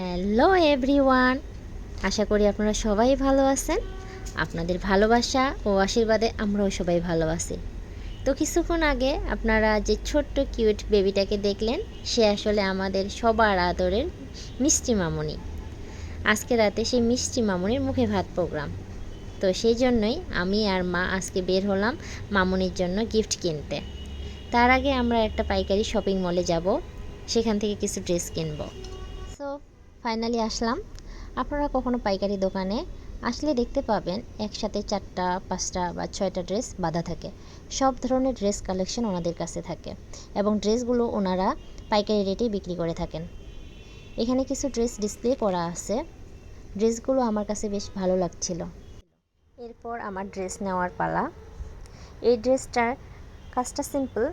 Hello everyone, আশা করি আপনারা সবাই ভালো আছেন। আপনাদের ভালোবাসা ও আশীর্বাদে আমরাও সবাই ভালো আছি। তো কিছুক্ষণ আগে আপনারা যে ছোট্ট কিউট বেবিটাকে দেখলেন, সে আসলে আমাদের সবার আদরের মিষ্টি মামুনি। আজকে রাতে সেই মিষ্টি মামুনির মুখে ভাত প্রোগ্রাম। তো সেই জন্যই আমি আর মা আজকে বের হলাম মামুনির জন্য গিফট কিনতে। তার আগে আমরা একটা পাইকারি শপিং মলে যাব, সেখান থেকে কিছু ড্রেস কিনবো। সো ফাইনালি আসলাম। আপনারা কখনো পাইকারি দোকানে আসলে দেখতে পাবেন একসাথে 4টা 5টা বা 6টা ড্রেস বাঁধা থাকে। সব ধরনের ড্রেস কালেকশন ওনাদের কাছে থাকে এবং ড্রেসগুলো ওনারা পাইকারি রেটেই বিক্রি করে থাকেন। এখানে কিছু ড্রেস ডিসপ্লে করা আছে। ড্রেসগুলো আমার কাছে বেশ ভালো লাগছিল। এরপর আমার ড্রেস নেওয়ার পালা। এই ড্রেসটার কাজটা সিম্পল,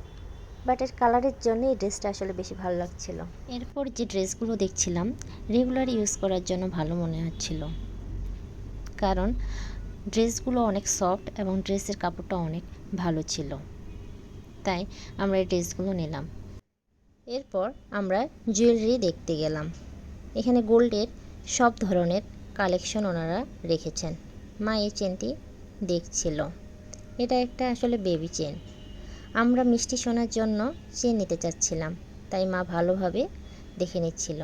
বাট এর কালারের জন্য এই ড্রেসটা আসলে বেশি ভালো লাগছিল। এরপর যে ড্রেসগুলো দেখছিলাম রেগুলার ইউজ করার জন্য ভালো মনে হচ্ছিল, কারণ ড্রেসগুলো অনেক সফট এবং ড্রেসের কাপড়টা অনেক ভালো ছিল, তাই আমরা এই ড্রেসগুলো নিলাম। এরপর আমরা জুয়েলারি দেখতে গেলাম। এখানে গোল্ডের সব ধরনের কালেকশন ওনারা রেখেছেন। মা এই চেনটি দেখছিল। এটা একটা আসলে বেবি চেন। আমরা মিষ্টি সোনার জন্য চেন নিতে চাচ্ছিলাম, তাই মা ভালোভাবে দেখে নিচ্ছিল।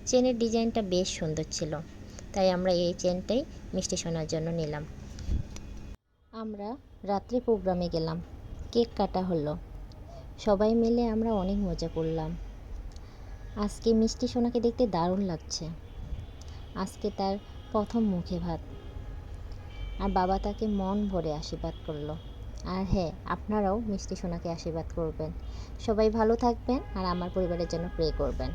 চেনের ডিজাইনটা বেশ সুন্দর ছিল, তাই আমরা এই চেনটাই মিষ্টি সোনার জন্য নিলাম। আমরা রাত্রে প্রোগ্রামে গেলাম, কেক কাটা হলো, সবাই মিলে আমরা অনেক মজা করলাম। আজকে মিষ্টি সোনাকে দেখতে দারুণ লাগছে। আজকে তার প্রথম মুখে ভাত, আর বাবা তাকে মন ভরে আশীর্বাদ করলো। আর হ্যাঁ, আপনারাও মিষ্টি সোনাকে আশীর্বাদ করবেন। সবাই ভালো থাকবেন আর আমার পরিবারের জন্য প্রে করবেন।